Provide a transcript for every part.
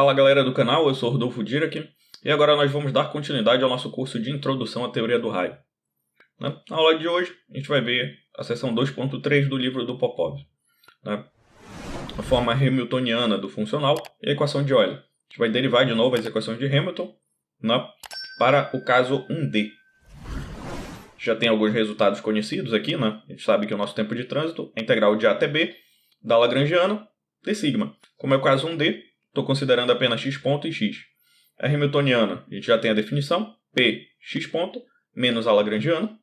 Fala galera do canal, eu sou Rodolfo Dirac e agora nós vamos dar continuidade ao nosso curso de Introdução à Teoria do Raio. Na aula de hoje a gente vai ver a seção 2.3 do livro do Popov, a forma hamiltoniana do funcional e a equação de Euler. A gente vai derivar de novo as equações de Hamilton para o caso 1D. Já tem alguns resultados conhecidos aqui, A gente sabe que o nosso tempo de trânsito é integral de A até B da Lagrangiana de sigma. Como é o caso 1D, estou considerando apenas x ponto e x. A hamiltoniana, a gente já tem a definição, p x ponto menos a lagrangiana.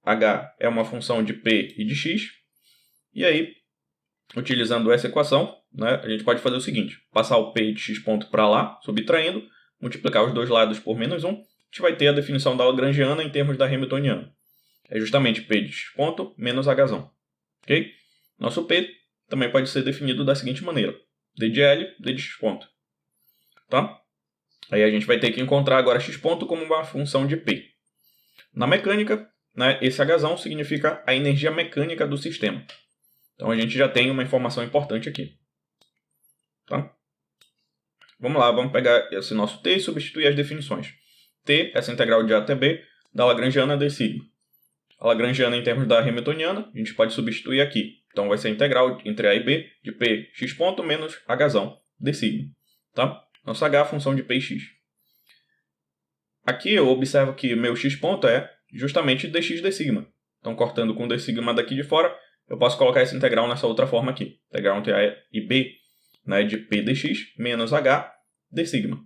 H é uma função de p e de x. E aí, utilizando essa equação, a gente pode fazer o seguinte, passar o p de x ponto para lá, subtraindo, multiplicar os dois lados por menos 1, a gente vai ter a definição da lagrangiana em termos da hamiltoniana. É justamente p de x ponto menos h. Ok? Nosso p também pode ser definido da seguinte maneira, d de L, d de x ponto. Tá? Aí a gente vai ter que encontrar agora x ponto como uma função de p. Na mecânica, esse h significa a energia mecânica do sistema. Então a gente já tem uma informação importante aqui. Tá? Vamos lá, vamos pegar esse nosso t e substituir as definições. T, essa integral de A até B, da lagrangiana de sigma. A lagrangiana em termos da hamiltoniana, a gente pode substituir aqui. Então vai ser a integral entre A e B de p x ponto menos h de sigma. Tá? Nosso h é a função de p e x. Aqui eu observo que meu x ponto é justamente dx de sigma. Então cortando com d sigma daqui de fora, eu posso colocar essa integral nessa outra forma aqui. Integral entre A e B de p dx menos h de sigma.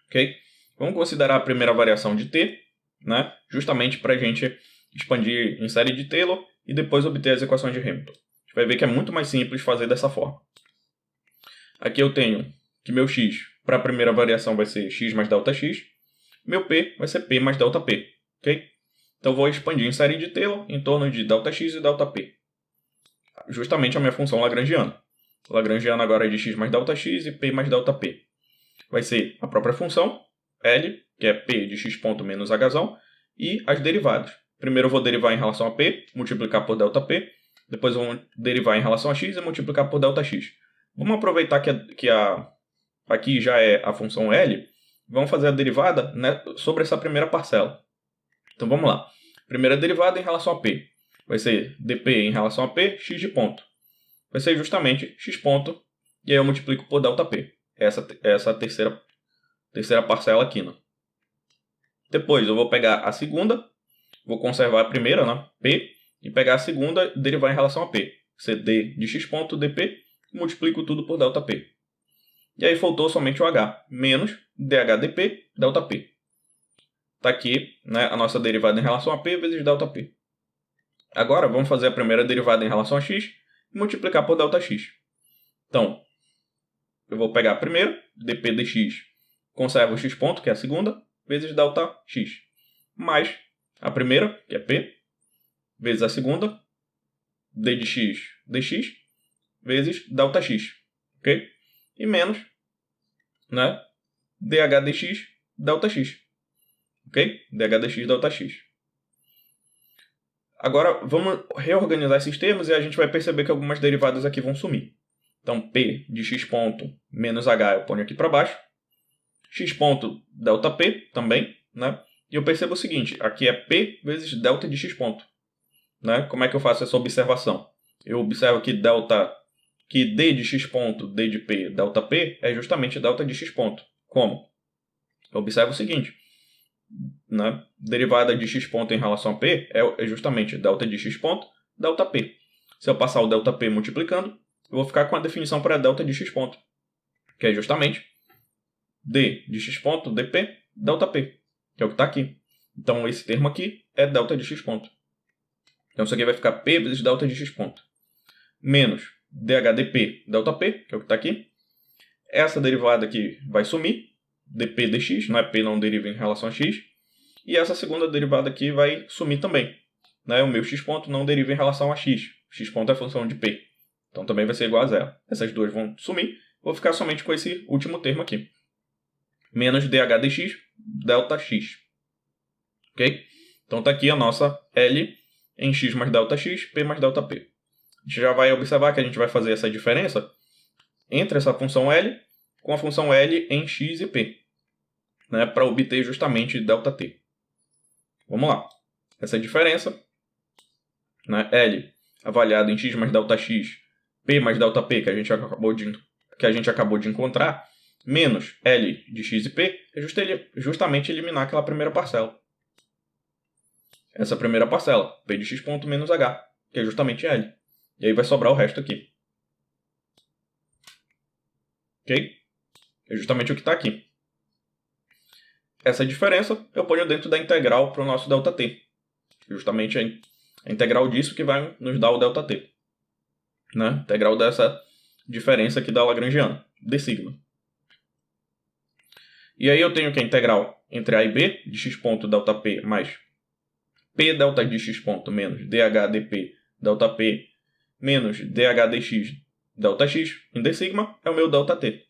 Ok? Vamos considerar a primeira variação de t, justamente para a gente expandir em série de Taylor e depois obter as equações de Hamilton. A gente vai ver que é muito mais simples fazer dessa forma. Aqui eu tenho que meu x para a primeira variação vai ser x mais ΔX, meu p vai ser p mais ΔP. Okay? Então eu vou expandir em série de Taylor em torno de ΔX e ΔP. Justamente a minha função lagrangiana. Lagrangiana agora é de x mais ΔX e p mais ΔP. Vai ser a própria função, L, que é p de x ponto menos h, e as derivadas. Primeiro eu vou derivar em relação a p, multiplicar por ΔP. Depois eu vou derivar em relação a x e multiplicar por ΔX. Vamos aproveitar que aqui já é a função L. Vamos fazer a derivada sobre essa primeira parcela. Então vamos lá. Primeira derivada em relação a p. Vai ser dp em relação a p, x de ponto. Vai ser justamente x ponto, e aí eu multiplico por ΔP. Essa terceira parcela aqui. Depois eu vou pegar a segunda, vou conservar a primeira, p, e pegar a segunda e derivar em relação a p. Vai ser d de x ponto dp, e multiplico tudo por ΔP. E aí faltou somente o h, menos dh dp, ΔP. Está aqui a nossa derivada em relação a p vezes ΔP. Agora vamos fazer a primeira derivada em relação a x e multiplicar por ΔX. Então, eu vou pegar a primeira, dp dx, conservo o x ponto, que é a segunda, vezes ΔX. Mais a primeira, que é p, vezes a segunda, d de x dx, vezes ΔX. Ok? E menos dh dx ΔX. Ok? dh dx ΔX. Agora vamos reorganizar esses termos e a gente vai perceber que algumas derivadas aqui vão sumir. Então p de x ponto menos h eu ponho aqui para baixo. X ponto ΔP também. E eu percebo o seguinte, aqui é p vezes delta de x ponto. Como é que eu faço essa observação? Eu observo que d de x ponto, d de p, ΔP é justamente delta de x ponto. Como? Eu observo o seguinte, derivada de x ponto em relação a p é justamente delta de x ponto, ΔP. Se eu passar o ΔP multiplicando, eu vou ficar com a definição para delta de x ponto, que é justamente d de x ponto, dp, ΔP, que é o que está aqui. Então esse termo aqui é delta de x ponto. Então isso aqui vai ficar p vezes delta de x ponto, menos dhdp, ΔP, que é o que está aqui. Essa derivada aqui vai sumir, dp dx, p não deriva em relação a x. E essa segunda derivada aqui vai sumir também. O meu x ponto não deriva em relação a x. X ponto é função de p. Então também vai ser igual a zero. Essas duas vão sumir. Vou ficar somente com esse último termo aqui. Menos dh dx, ΔX. Ok? Então está aqui a nossa L em x mais ΔX, p mais ΔP. A gente já vai observar que a gente vai fazer essa diferença entre essa função L com a função L em x e p, né, para obter justamente ΔT. Vamos lá. Essa diferença, né, L avaliado em x mais ΔX, P mais ΔP, que a gente acabou de encontrar, menos L de x e P, é justamente eliminar aquela primeira parcela. Essa primeira parcela, P de x ponto menos H, que é justamente L. E aí vai sobrar o resto aqui. Ok? É justamente o que está aqui. Essa diferença eu ponho dentro da integral para o nosso ΔT. Justamente a integral disso que vai nos dar o ΔT. Né? Integral dessa diferença aqui da Lagrangiana, d sigma. E aí eu tenho que a integral entre A e B, de x ponto ΔP mais P delta de x ponto menos dH dP ΔP menos dH dx ΔX em d sigma é o meu ΔT.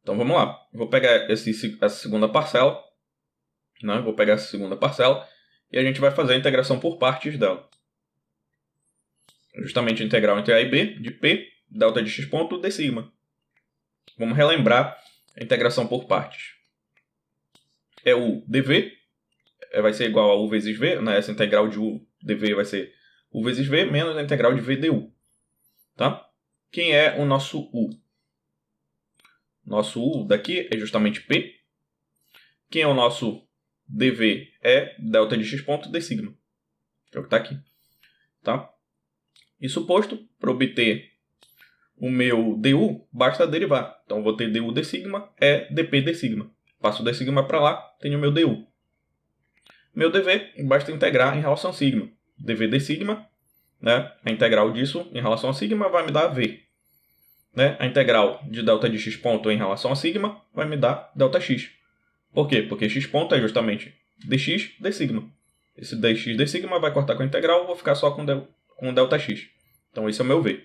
Então vamos lá. Vou pegar essa segunda parcela. Né? Vou pegar essa segunda parcela e a gente vai fazer a integração por partes dela. Justamente a integral entre A e B de P delta de x ponto d sigma. Vamos relembrar a integração por partes. É o dv, vai ser igual a u vezes v, né? Essa integral de u dv vai ser u vezes v menos a integral de v du. Tá? Quem é o nosso u? Nosso u daqui é justamente P. Quem é o nosso dv é delta de x ponto d sigma, que é o que está aqui. Tá? Isso posto, para obter o meu du, basta derivar. Então, vou ter du d sigma é dp d sigma. Passo o d sigma para lá, tenho o meu du. Meu dv, basta integrar em relação a sigma. dv d sigma, né? A integral disso em relação a sigma vai me dar v. Né? A integral de delta de x ponto em relação a sigma vai me dar ΔX. Por quê? Porque x ponto é justamente dx d sigma. Esse dx d sigma vai cortar com a integral, vou ficar só com ΔX. Então esse é o meu v.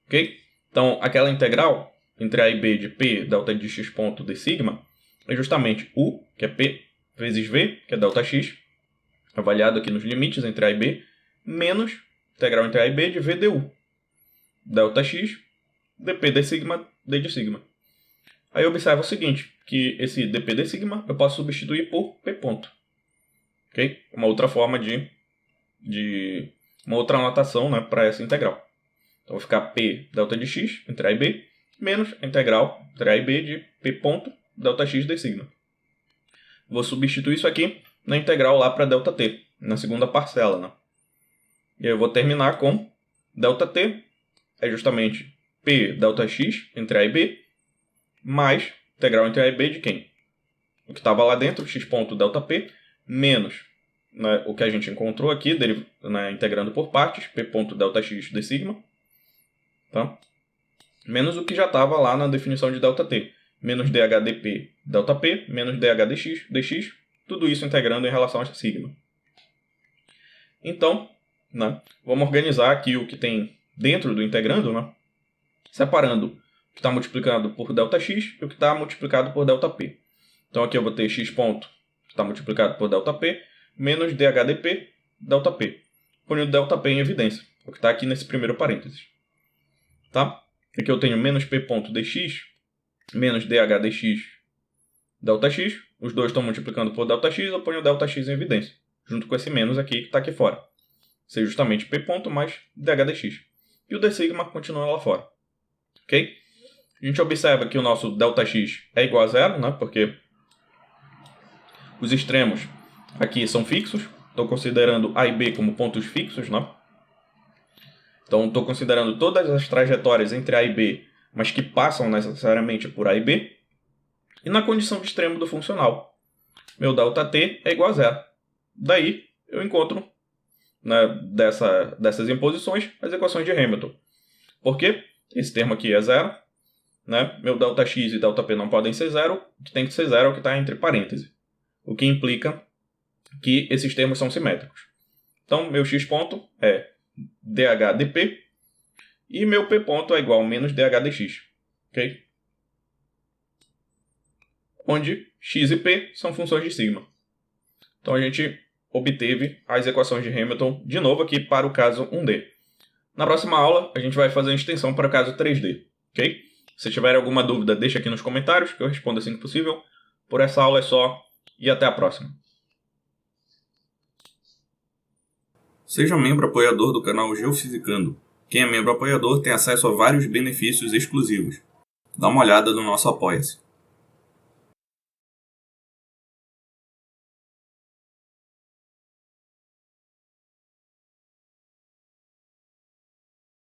Ok? Então aquela integral entre a e b de p delta de x ponto d sigma é justamente u, que é p, vezes v, que é ΔX, avaliado aqui nos limites entre a e b, menos integral entre a e b de v du. ΔX, dp d sigma, d de sigma. Aí observa o seguinte, que esse dp d sigma eu posso substituir por p ponto. Ok? Uma outra forma uma outra anotação, né, para essa integral. Então vai ficar p delta de x entre a e b, menos a integral entre a e b de p ponto ΔX d sigma. Vou substituir isso aqui na integral lá para ΔT, na segunda parcela. Né? E aí eu vou terminar com ΔT é justamente P ΔX entre A e B, mais integral entre A e B de quem? O que estava lá dentro, x ponto ΔP, menos, né, o que a gente encontrou aqui, né, integrando por partes, P ponto ΔX d sigma, tá? Menos o que já estava lá na definição de ΔT, menos dH dP ΔP, menos dH dx, tudo isso integrando em relação a sigma. Então, né, vamos organizar aqui o que tem dentro do integrando, né? Separando o que está multiplicado por ΔX e o que está multiplicado por ΔP. Então aqui eu vou ter x ponto, que está multiplicado por ΔP, menos dHdP ΔP. Ponho o ΔP em evidência, o que está aqui nesse primeiro parênteses. Tá? Aqui eu tenho menos p ponto dx, menos dHdx ΔX. Os dois estão multiplicando por ΔX, eu ponho o ΔX em evidência, junto com esse menos aqui que está aqui fora. Ser justamente p ponto mais dHdx. E o d sigma continua lá fora. Ok? A gente observa que o nosso ΔX é igual a zero, né? Porque os extremos aqui são fixos. Estou considerando A e B como pontos fixos. Né? Então estou considerando todas as trajetórias entre A e B, mas que passam necessariamente por A e B. E na condição de extremo do funcional, meu ΔT é igual a zero. Daí eu encontro, né, dessas imposições as equações de Hamilton. Por quê? Esse termo aqui é zero. Né? Meu ΔX e ΔP não podem ser zero. O que tem que ser zero é o que está entre parênteses. O que implica que esses termos são simétricos. Então, meu x ponto é dH dP e meu p ponto é igual a menos dH dx. Ok? Onde x e p são funções de sigma. Então, a gente obteve as equações de Hamilton de novo aqui para o caso 1D. Na próxima aula, a gente vai fazer a extensão para o caso 3D. Ok? Se tiver alguma dúvida, deixa aqui nos comentários que eu respondo assim que possível. Por essa aula é só e até a próxima. Seja membro apoiador do canal Geofisicando. Quem é membro apoiador tem acesso a vários benefícios exclusivos. Dá uma olhada no nosso Apoia-se.